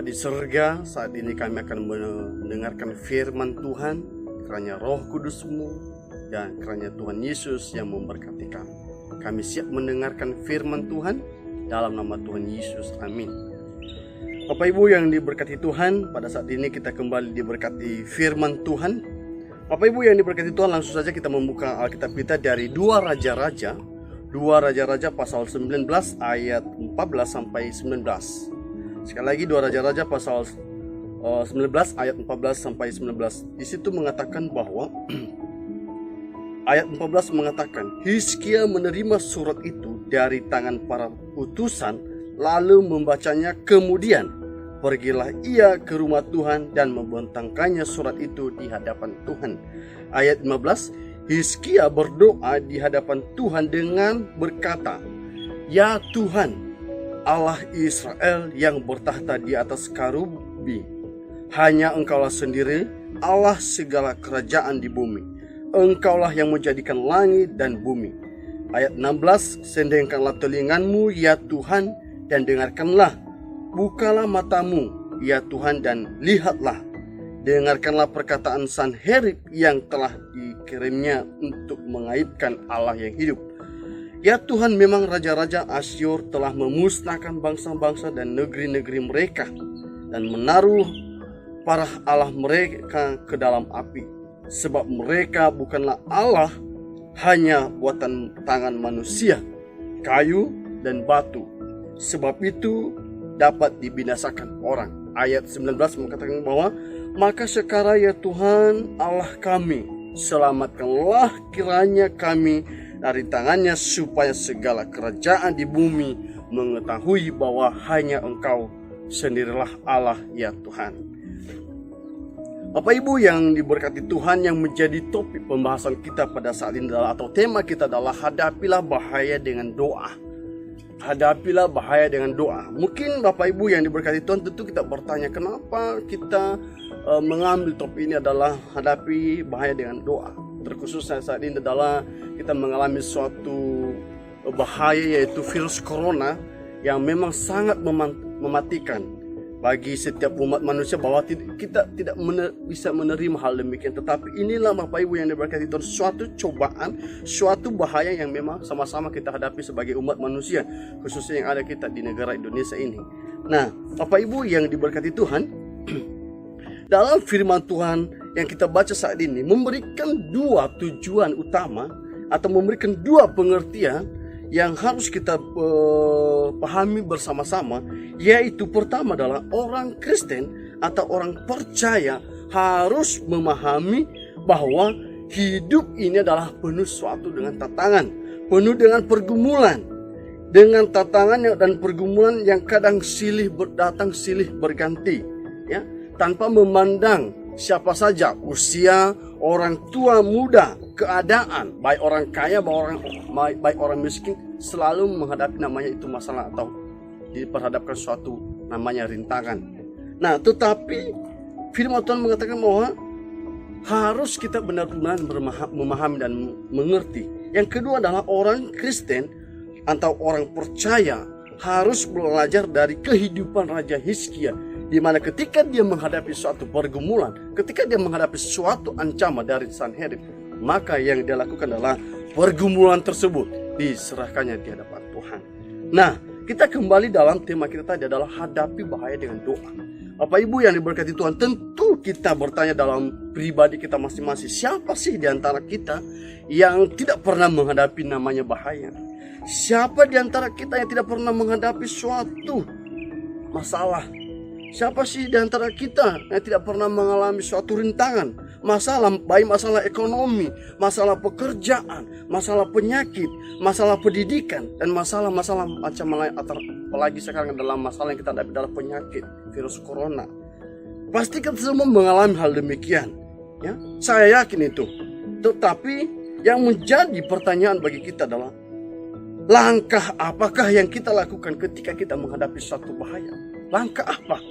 di surga, saat ini kami akan mendengarkan firman Tuhan, kiranya Roh Kudus-Mu dan kiranya Tuhan Yesus yang memberkati kami. Kami siap mendengarkan firman Tuhan dalam nama Tuhan Yesus. Amin. Bapak Ibu yang diberkati Tuhan, pada saat ini kita kembali diberkati firman Tuhan. Bapak Ibu yang diberkati Tuhan, langsung saja kita membuka Alkitab kita dari 2 Raja-Raja pasal 19 ayat 14 sampai 19. Sekali lagi 2 Raja-Raja pasal 19 ayat 14 sampai 19. Di situ mengatakan bahwa ayat 14 mengatakan, Hizkia menerima surat itu dari tangan para utusan, lalu membacanya. Kemudian pergilah ia ke rumah Tuhan dan membentangkannya surat itu di hadapan Tuhan. Ayat 15, Hizkia berdoa di hadapan Tuhan dengan berkata, Ya Tuhan, Allah Israel yang bertahta di atas karubi, hanya Engkaulah sendiri Allah segala kerajaan di bumi. Engkaulah yang menjadikan langit dan bumi. Ayat 16, sendengkanlah telingamu ya Tuhan dan dengarkanlah. Bukalah matamu ya Tuhan dan lihatlah. Dengarkanlah perkataan Sanherib yang telah dikirimnya untuk mengaibkan Allah yang hidup. Ya Tuhan, memang raja-raja Asyur telah memusnahkan bangsa-bangsa dan negeri-negeri mereka dan menaruh para Allah mereka ke dalam api. Sebab mereka bukanlah Allah, hanya buatan tangan manusia, kayu dan batu. Sebab itu dapat dibinasakan orang. Ayat 19 mengatakan bahwa, maka sekarang ya Tuhan Allah kami, selamatkanlah kiranya kami dari tangannya, supaya segala kerajaan di bumi mengetahui bahwa hanya Engkau sendirilah Allah ya Tuhan. Bapak Ibu yang diberkati Tuhan, yang menjadi topik pembahasan kita pada saat ini adalah, atau tema kita adalah, hadapilah bahaya dengan doa. Hadapilah bahaya dengan doa. Mungkin Bapak Ibu yang diberkati Tuhan, tentu kita bertanya, kenapa kita mengambil topik ini adalah hadapi bahaya dengan doa. Terkhususnya saat ini adalah kita mengalami suatu bahaya, yaitu virus corona yang memang sangat mematikan bagi setiap umat manusia, bahwa kita tidak bisa menerima hal demikian. Tetapi inilah Bapak Ibu yang diberkati Tuhan, suatu cobaan, suatu bahaya yang memang sama-sama kita hadapi sebagai umat manusia, khususnya yang ada kita di negara Indonesia ini. Nah, Bapak Ibu yang diberkati Tuhan, dalam firman Tuhan yang kita baca saat ini memberikan 2 tujuan utama, atau memberikan 2 pengertian yang harus kita pahami bersama-sama, yaitu pertama adalah orang Kristen atau orang percaya harus memahami bahwa hidup ini adalah penuh suatu dengan tantangan, penuh dengan pergumulan, dengan tantangan dan pergumulan yang kadang silih datang silih berganti, ya, tanpa memandang siapa saja, usia, orang tua, muda, keadaan, baik orang kaya, baik orang miskin, selalu menghadapi namanya itu masalah atau diperhadapkan suatu namanya rintangan. Nah, tetapi firman Tuhan mengatakan bahwa harus kita benar-benar memahami dan mengerti. Yang kedua adalah orang Kristen atau orang percaya harus belajar dari kehidupan Raja Hizkia, di mana ketika dia menghadapi suatu pergumulan, ketika dia menghadapi suatu ancaman dari Sanherib, maka yang dia lakukan adalah pergumulan tersebut diserahkannya di hadapan Tuhan. Nah, kita kembali dalam tema kita tadi adalah hadapi bahaya dengan doa. Bapak Ibu yang diberkati Tuhan, tentu kita bertanya dalam pribadi kita masing-masing, siapa sih di antara kita yang tidak pernah menghadapi namanya bahaya? Siapa di antara kita yang tidak pernah menghadapi suatu masalah? Siapa sih di antara kita yang tidak pernah mengalami suatu rintangan, masalah, baik masalah ekonomi, masalah pekerjaan, masalah penyakit, masalah pendidikan, dan masalah-masalah macam lain, apalagi sekarang dalam masalah yang kita hadapi adalah penyakit virus corona. Pasti kita semua mengalami hal demikian, ya. Saya yakin itu. Tetapi yang menjadi pertanyaan bagi kita adalah, langkah apakah yang kita lakukan ketika kita menghadapi suatu bahaya? Langkah apa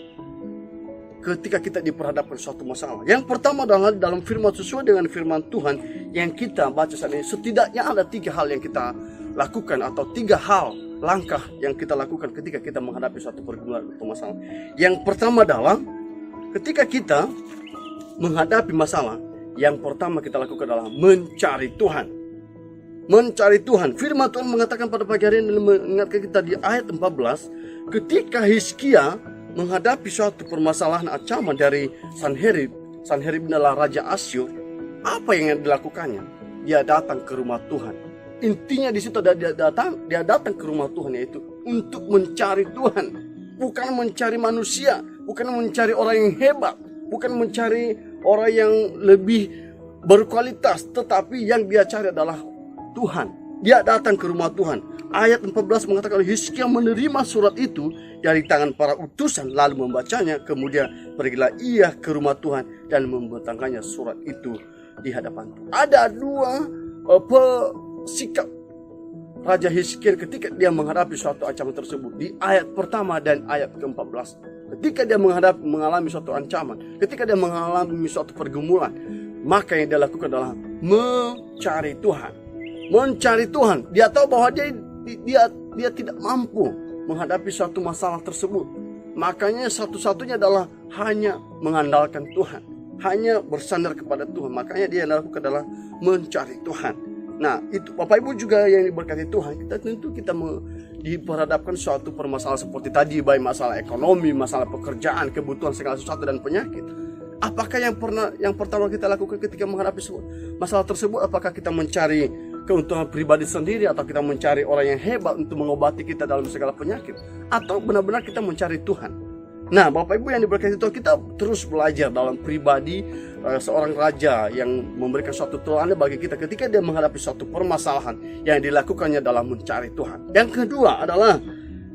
ketika kita diperhadapkan suatu masalah? Yang pertama adalah dalam firman, sesuai dengan firman Tuhan yang kita baca saat ini, setidaknya ada 3 hal yang kita lakukan, atau 3 hal langkah yang kita lakukan ketika kita menghadapi suatu pergumulan atau masalah. Yang pertama adalah ketika kita menghadapi masalah, yang pertama kita lakukan adalah mencari Tuhan. Mencari Tuhan. Firman Tuhan mengatakan pada pagi hari ini, mengingatkan kita di ayat 14, ketika Hizkia menghadapi suatu permasalahan ancaman dari Sanherib. Sanherib adalah Raja Asyur. Apa yang dilakukannya? Dia datang ke rumah Tuhan. Intinya di situ dia datang ke rumah Tuhan, yaitu untuk mencari Tuhan, bukan mencari manusia, bukan mencari orang yang hebat, bukan mencari orang yang lebih berkualitas, tetapi yang dia cari adalah Tuhan. Dia datang ke rumah Tuhan. Ayat 14 mengatakan Hizkia menerima surat itu dari tangan para utusan, lalu membacanya. Kemudian pergilah ia ke rumah Tuhan dan membentangkannya surat itu di hadapan Tuhan. Ada dua sikap Raja Hizkia ketika dia menghadapi suatu ancaman tersebut. Di ayat pertama dan ayat ke-14, ketika dia mengalami suatu ancaman, ketika dia mengalami suatu pergumulan, maka yang dia lakukan adalah mencari Tuhan. Mencari Tuhan. Dia tahu bahwa dia tidak mampu menghadapi suatu masalah tersebut. Makanya satu-satunya adalah hanya mengandalkan Tuhan, hanya bersandar kepada Tuhan. Makanya dia lakukan adalah mencari Tuhan. Nah, itu Bapak Ibu juga yang diberkati Tuhan, kita tentu diperhadapkan suatu permasalahan seperti tadi, baik masalah ekonomi, masalah pekerjaan, kebutuhan segala sesuatu dan penyakit. Apakah yang pertama kita lakukan ketika menghadapi masalah tersebut? Apakah kita mencari keuntungan pribadi sendiri, atau kita mencari orang yang hebat untuk mengobati kita dalam segala penyakit, atau benar-benar kita mencari Tuhan? Nah, Bapak Ibu yang diberkati Tuhan, kita terus belajar dalam pribadi seorang raja yang memberikan suatu teladan bagi kita ketika dia menghadapi suatu permasalahan, yang dilakukannya dalam mencari Tuhan. Yang kedua adalah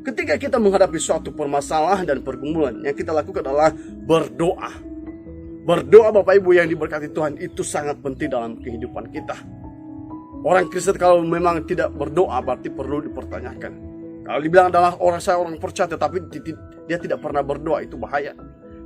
ketika kita menghadapi suatu permasalahan dan pergumulan, yang kita lakukan adalah berdoa. Berdoa, Bapak Ibu yang diberkati Tuhan, itu sangat penting dalam kehidupan kita. Orang Kristen kalau memang tidak berdoa berarti perlu dipertanyakan. Kalau dibilang adalah orang percaya tetapi dia tidak pernah berdoa, itu bahaya.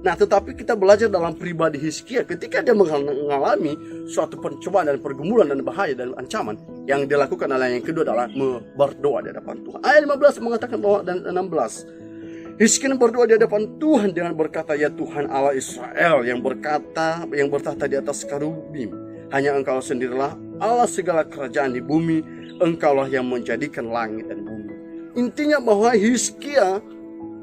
Nah, tetapi kita belajar dalam pribadi Hizkia ketika dia mengalami suatu pencobaan dan pergumulan dan bahaya dan ancaman, yang dilakukan adalah yang kedua adalah berdoa di hadapan Tuhan. Ayat 15 mengatakan bahwa, dan 16, Hizkia berdoa di hadapan Tuhan dengan berkata, ya Tuhan Allah Israel yang bertahta di atas kerubim, hanya Engkau sendirilah Allah segala kerajaan di bumi, Engkaulah yang menjadikan langit dan bumi. Intinya bahwa Hizkia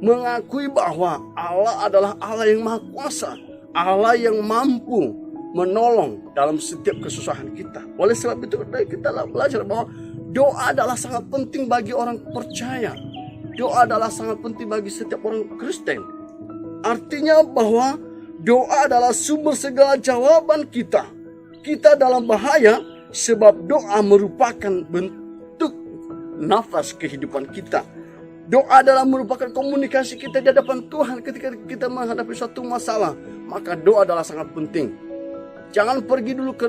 mengakui bahwa Allah adalah Allah yang maha kuasa, Allah yang mampu menolong dalam setiap kesusahan kita. Oleh sebab itu kita belajar bahwa doa adalah sangat penting bagi orang percaya. Doa adalah sangat penting bagi setiap orang Kristen. Artinya bahwa doa adalah sumber segala jawaban kita. Kita dalam bahaya sebab doa merupakan bentuk nafas kehidupan kita. Doa adalah merupakan komunikasi kita di hadapan Tuhan ketika kita menghadapi suatu masalah. Maka doa adalah sangat penting. Jangan pergi dulu ke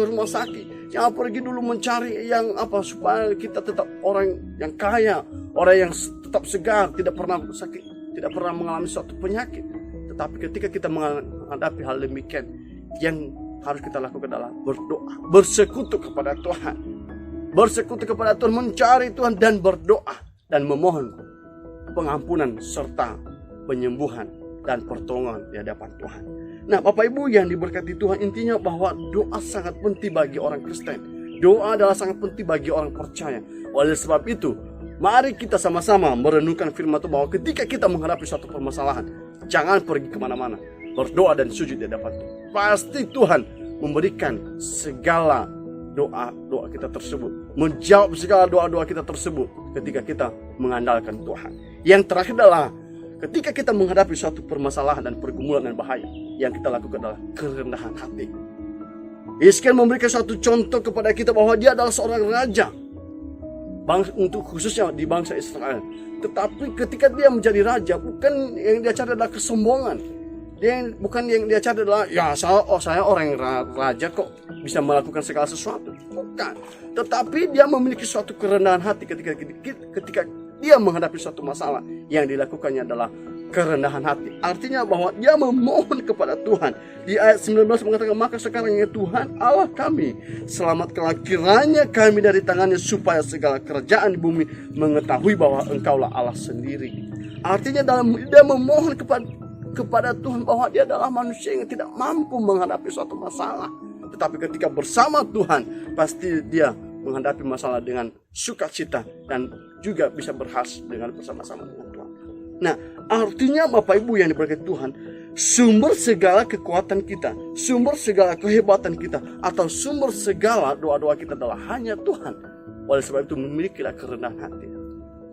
rumah sakit. Jangan pergi dulu mencari yang supaya kita tetap orang yang kaya, orang yang tetap segar, tidak pernah sakit, tidak pernah mengalami suatu penyakit. Tetapi ketika kita menghadapi hal demikian, yang harus kita lakukan adalah berdoa, bersekutu kepada Tuhan. Bersekutu kepada Tuhan, mencari Tuhan dan berdoa dan memohon pengampunan serta penyembuhan dan pertolongan di hadapan Tuhan. Nah, Bapak Ibu yang diberkati Tuhan, intinya bahwa doa sangat penting bagi orang Kristen. Doa adalah sangat penting bagi orang percaya. Oleh sebab itu, mari kita sama-sama merenungkan firman Tuhan bahwa ketika kita menghadapi suatu permasalahan, jangan pergi kemana-mana. Berdoa dan sujud di hadapan Tuhan. Pasti Tuhan memberikan segala doa-doa kita tersebut, menjawab segala doa-doa kita tersebut ketika kita mengandalkan Tuhan. Yang terakhir adalah ketika kita menghadapi suatu permasalahan dan pergumulan dan bahaya, yang kita lakukan adalah kerendahan hati. Hizkia memberikan suatu contoh kepada kita bahwa dia adalah seorang raja, untuk khususnya di bangsa Israel. Tetapi ketika dia menjadi raja, bukan yang dia cari adalah kesombongan. Bukan yang dia cari adalah saya orang raja kok bisa melakukan segala sesuatu. Bukan. Tetapi dia memiliki suatu kerendahan hati ketika dia menghadapi suatu masalah. Yang dilakukannya adalah kerendahan hati. Artinya bahwa dia memohon kepada Tuhan. Di ayat 19 mengatakan, maka sekarang ya Tuhan Allah kami, selamatkanlah kiranya kami dari tangannya, supaya segala kerajaan di bumi mengetahui bahwa Engkaulah Allah sendiri. Artinya dia memohon kepada Tuhan bahwa dia adalah manusia yang tidak mampu menghadapi suatu masalah. Tetapi ketika bersama Tuhan, pasti dia menghadapi masalah dengan sukacita dan juga bisa berhasil dengan bersama-sama dengan Tuhan. Nah, artinya Bapak Ibu yang diberkati Tuhan, sumber segala kekuatan kita, sumber segala kehebatan kita, atau sumber segala doa-doa kita adalah hanya Tuhan. Oleh sebab itu memilikilah kerendahan hati.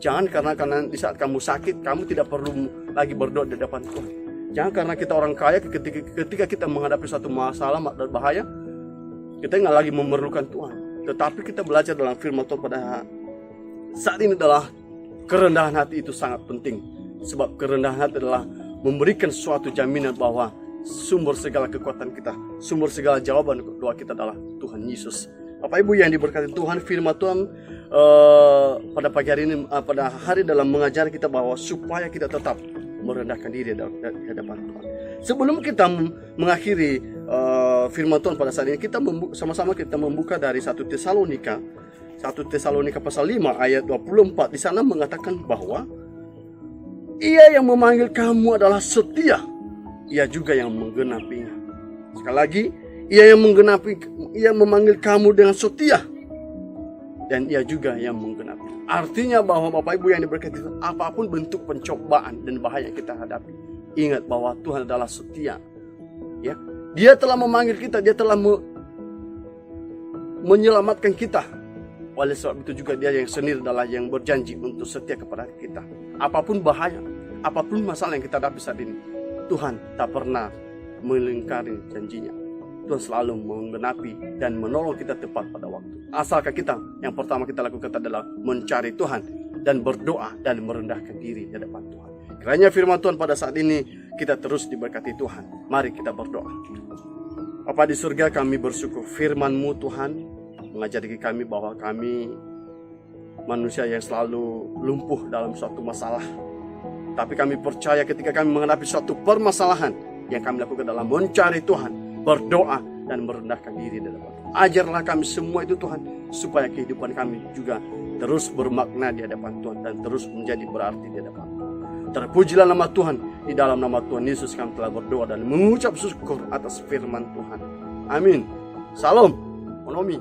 Jangan karena di saat kamu sakit, kamu tidak perlu lagi berdoa di depan Tuhan. Jangan karena kita orang kaya, ketika kita menghadapi satu masalah dan bahaya, kita nggak lagi memerlukan Tuhan. Tetapi kita belajar dalam firman Tuhan pada saat ini adalah kerendahan hati itu sangat penting. Sebab kerendahan hati adalah memberikan suatu jaminan bahwa sumber segala kekuatan kita, sumber segala jawaban doa kita adalah Tuhan Yesus. Bapak Ibu yang diberkati Tuhan, firman Tuhan pada pagi hari ini, pada hari dalam mengajar kita bahwa supaya kita tetap merendahkan diri di hadapan Tuhan. Sebelum kita mengakhiri firman Tuhan pada saat ini, kita sama-sama kita membuka dari 1 Tesalonika pasal 5 ayat 24. Di sana mengatakan bahwa Ia yang memanggil kamu adalah setia, Ia juga yang menggenapinya. Sekali lagi, Ia memanggil kamu dengan setia, dan Ia juga yang menggenapi. Artinya bahwa Bapak Ibu yang diberkati, apapun bentuk pencobaan dan bahaya yang kita hadapi, ingat bahwa Tuhan adalah setia. Ya, Dia telah memanggil kita, Dia telah menyelamatkan kita. Oleh sebab itu juga Dia yang sendiri adalah yang berjanji untuk setia kepada kita. Apapun bahaya, apapun masalah yang kita hadapi saat ini, Tuhan tak pernah melingkari janjinya. Tuhan selalu menggenapi dan menolong kita tepat pada waktu. Asalkan kita, yang pertama kita lakukan adalah mencari Tuhan dan berdoa dan merendahkan diri di hadapan Tuhan. Kiranya firman Tuhan pada saat ini kita terus diberkati Tuhan. Mari kita berdoa. Bapa di surga, kami bersyukur firman-Mu Tuhan mengajari kami bahwa kami manusia yang selalu lumpuh dalam suatu masalah. Tapi kami percaya ketika kami menghadapi suatu permasalahan, yang kami lakukan adalah mencari Tuhan, berdoa, dan merendahkan diri di hadapan Tuhan. Ajarlah kami semua itu Tuhan, supaya kehidupan kami juga terus bermakna di hadapan Tuhan dan terus menjadi berarti di hadapan Tuhan. Terpujilah nama Tuhan. Di dalam nama Tuhan Yesus kami telah berdoa dan mengucap syukur atas firman Tuhan. Amin. Salam. Onomi.